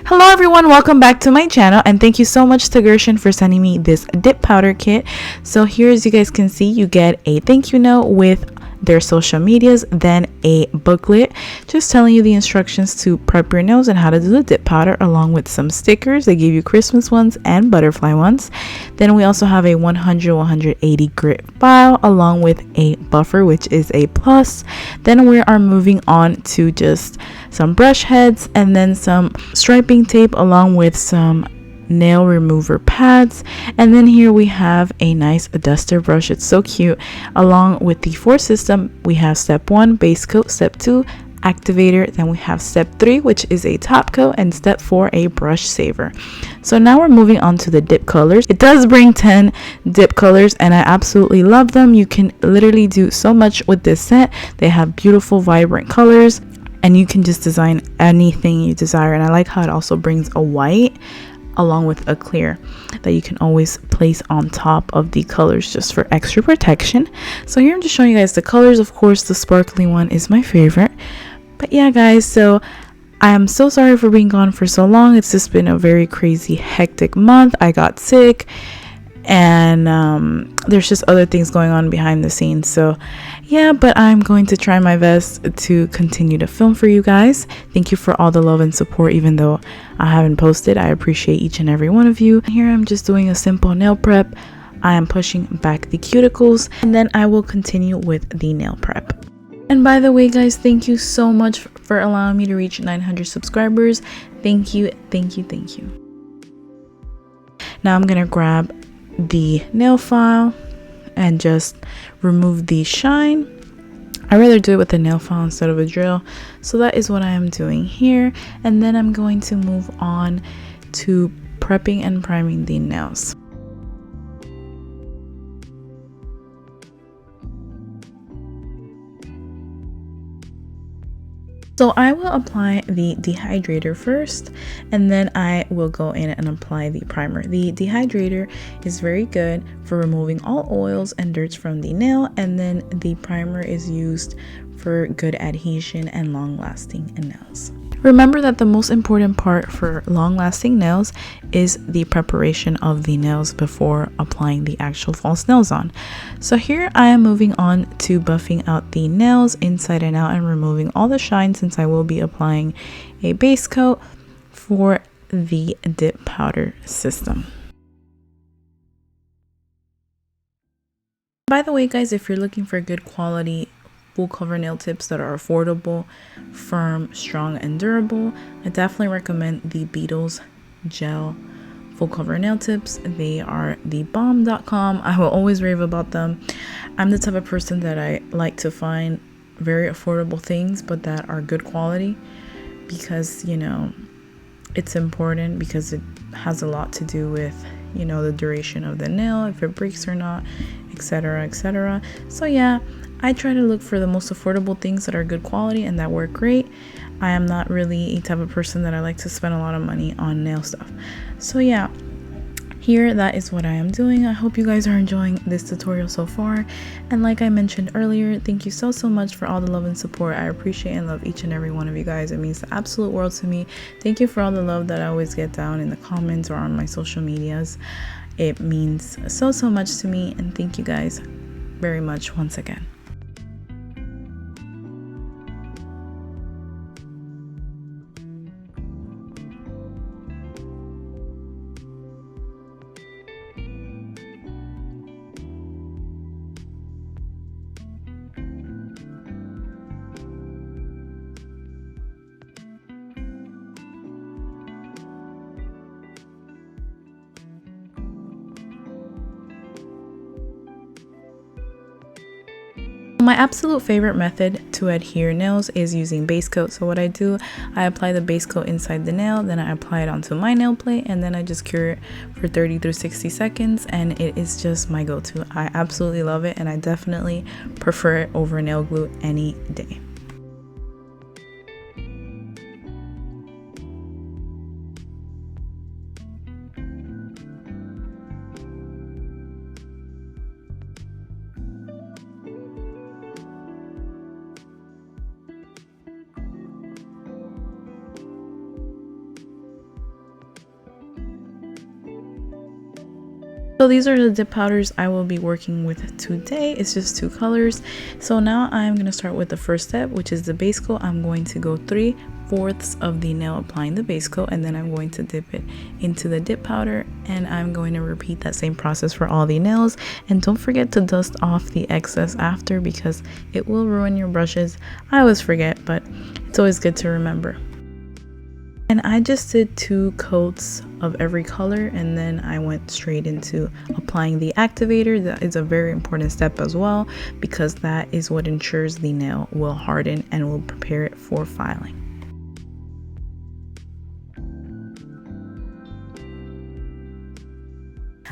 Hello everyone, welcome back to my channel, and thank you so much to Gershion for sending me this dip powder kit. So here, as you guys can see, you get a thank you note with their social medias, then a booklet just telling you the instructions to prep your nails and how to do the dip powder, along with some stickers. They give you Christmas ones and butterfly ones. Then we also have a 100-180 grit file along with a buffer, which is a plus. Then we are moving on to just some brush heads and then some striping tape along with some nail remover pads. And then here we have a nice duster brush. It's so cute. Along with the 4 system, we have step 1 base coat, step 2 activator, then we have step 3, which is a top coat, and step 4 a brush saver. So now we're moving on to the dip colors. It does bring 10 dip colors and I absolutely love them. You can literally do so much with this set. They have beautiful vibrant colors and you can just design anything you desire. And I like how it also brings a white along with a clear that you can always place on top of the colors just for extra protection. So here I'm just showing you guys the colors. Of course, the sparkly one is my favorite. But yeah, guys, so I am so sorry for being gone for so long. It's just been a very crazy, hectic month. I got sick and there's just other things going on behind the scenes. So yeah, but I'm going to try my best to continue to film for you guys. Thank you for all the love and support. Even though I haven't posted, I appreciate each and every one of you. Here I'm just doing a simple nail prep. I am pushing back the cuticles and then I will continue with the nail prep. And by the way, guys, thank you so much for allowing me to reach 900 subscribers. Thank you. Now I'm gonna grab the nail file and just remove the shine. I rather do it with a nail file instead of a drill, so that is what I am doing here. And then I'm going to move on to prepping and priming the nails. So I will apply the dehydrator first, and then I will go in and apply the primer. The dehydrator is very good for removing all oils and dirts from the nail, and then the primer is used for good adhesion and long-lasting nails. Remember that the most important part for long-lasting nails is the preparation of the nails before applying the actual false nails on. So here I am moving on to buffing out the nails inside and out and removing all the shine, since I will be applying a base coat for the dip powder system. By the way, guys, if you're looking for good quality full cover nail tips that are affordable, firm, strong, and durable, I definitely recommend the Beetles gel full cover nail tips. They are the bomb.com. I will always rave about them. I'm the type of person that I like to find very affordable things but that are good quality, because you know it's important, because it has a lot to do with, you know, the duration of the nail, if it breaks or not, etc, etc. So yeah, I try to look for the most affordable things that are good quality and that work great. I am not really a type of person that I like to spend a lot of money on nail stuff. So yeah, here, that is what I am doing. I hope you guys are enjoying this tutorial so far. And like I mentioned earlier, thank you so much for all the love and support. I appreciate and love each and every one of you guys. It means the absolute world to me. Thank you for all the love that I always get down in the comments or on my social medias. It means so much to me, and thank you guys very much once again. My absolute favorite method to adhere nails is using base coat. So what I do, I apply the base coat inside the nail, then I apply it onto my nail plate, and then I just cure it for 30 through 60 seconds, and it is just my go-to. I absolutely love it, and I definitely prefer it over nail glue any day. So these are the dip powders I will be working with today. It's just 2 colors. So now I'm going to start with the first step, which is the base coat. I'm going to go 3/4 of the nail applying the base coat, and then I'm going to dip it into the dip powder, and I'm going to repeat that same process for all the nails. And don't forget to dust off the excess after, because it will ruin your brushes. I always forget, but it's always good to remember. And I just did 2 coats of every color, and then I went straight into applying the activator. That is a very important step as well, because that is what ensures the nail will harden and will prepare it for filing.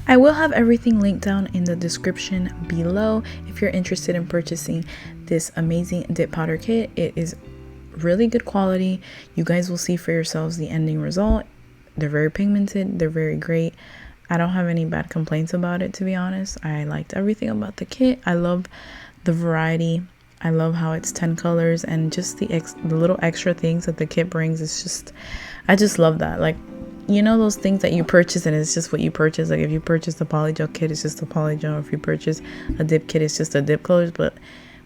I will have everything linked down in the description below if you're interested in purchasing this amazing dip powder kit. It is really good quality. You guys will see for yourselves the ending result. They're very pigmented, they're very great. I don't have any bad complaints about it, to be honest. I liked everything about the kit. I love the variety. I love how it's 10 colors, and just the little extra things that the kit brings. It's just, I just love that. Like, you know, those things that you purchase and it's just what you purchase. Like if you purchase the polygel kit, it's just a polygel. If you purchase a dip kit, it's just a dip colors. But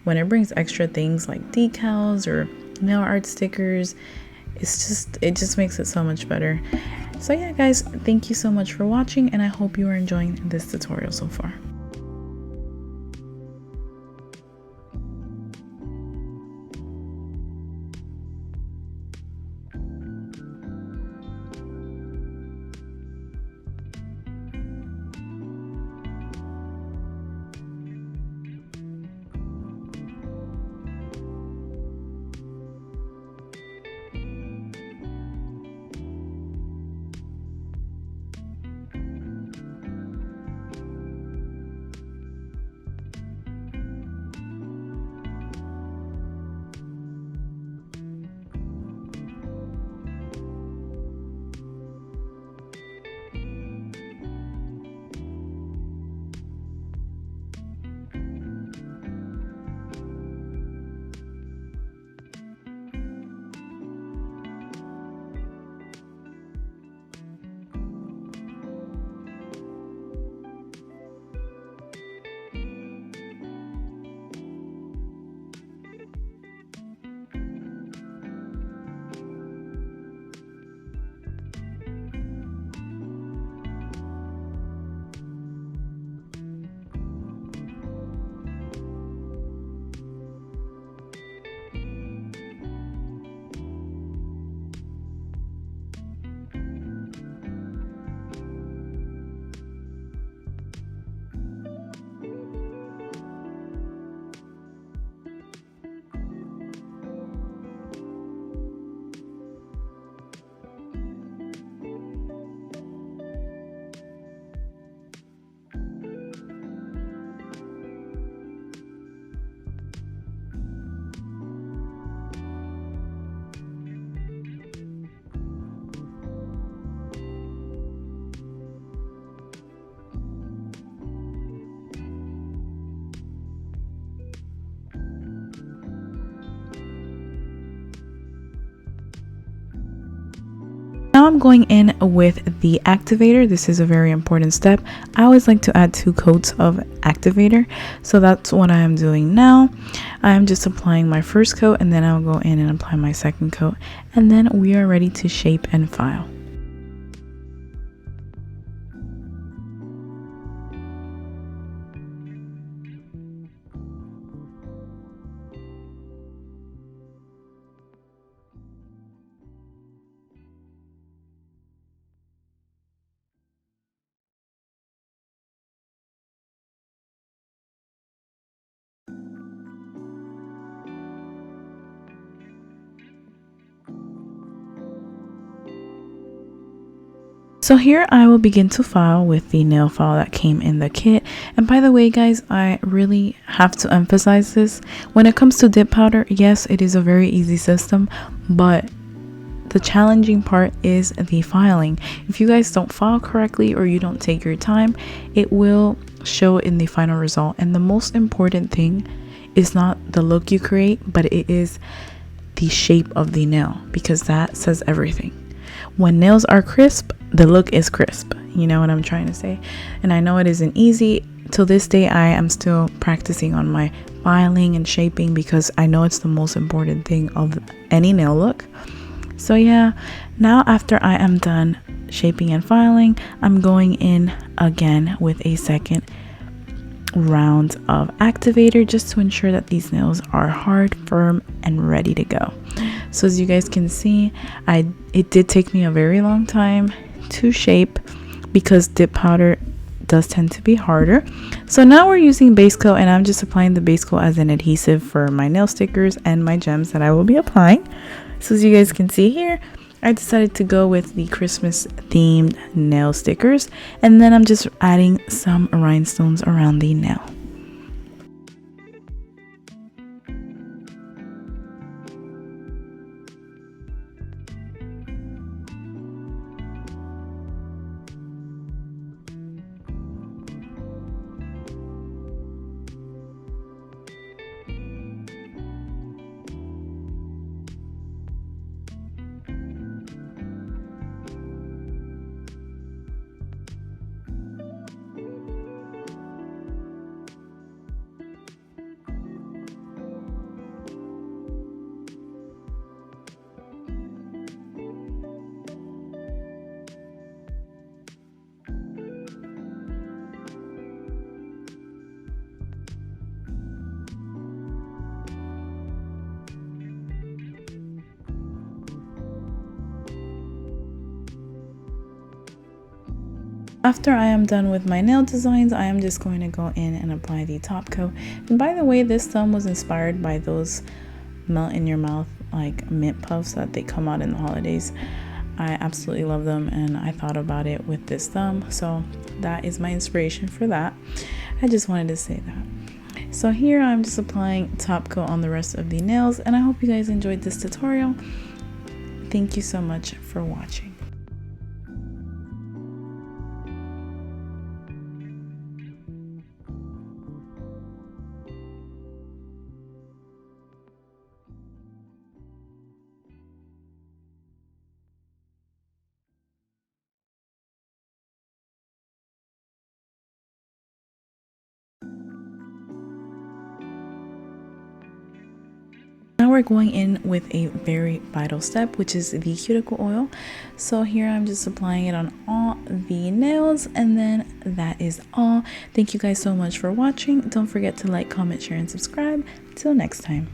when it brings extra things like decals or nail art stickers, it just makes it so much better. So yeah guys, thank you so much for watching, and I hope you are enjoying this tutorial so far. Now I'm going in with the activator. This is a very important step. I always like to add 2 coats of activator, so that's what I am doing now. I am just applying my first coat, and then I'll go in and apply my second coat, and then we are ready to shape and file. So here I will begin to file with the nail file that came in the kit. And by the way guys, I really have to emphasize this. When it comes to dip powder, yes, it is a very easy system, but the challenging part is the filing. If you guys don't file correctly or you don't take your time, it will show in the final result. And the most important thing is not the look you create, but it is the shape of the nail, because that says everything. when nails are crisp, the look is crisp. You know what I'm trying to say? And I know it isn't easy. Till this day, I am still practicing on my filing and shaping because I know it's the most important thing of any nail look. So yeah, now after I am done shaping and filing, I'm going in again with a second round of activator just to ensure that these nails are hard, firm, and ready to go. So as you guys can see, it did take me a very long time to shape because dip powder does tend to be harder. So now we're using base coat, and I'm just applying the base coat as an adhesive for my nail stickers and my gems that I will be applying. So as you guys can see here, I decided to go with the Christmas themed nail stickers, and then I'm just adding some rhinestones around the nail. After I am done with my nail designs, I am just going to go in and apply the top coat. And by the way, this thumb was inspired by those melt in your mouth like mint puffs that they come out in the holidays. I absolutely love them, and I thought about it with this thumb, so that is my inspiration for that. I just wanted to say that. So here I'm just applying top coat on the rest of the nails, and I hope you guys enjoyed this tutorial. Thank you so much for watching. Now we're going in with a very vital step, which is the cuticle oil. So here I'm just applying it on all the nails, and then that is all. Thank you guys so much for watching. Don't forget to like, comment, share, and subscribe. Till next time.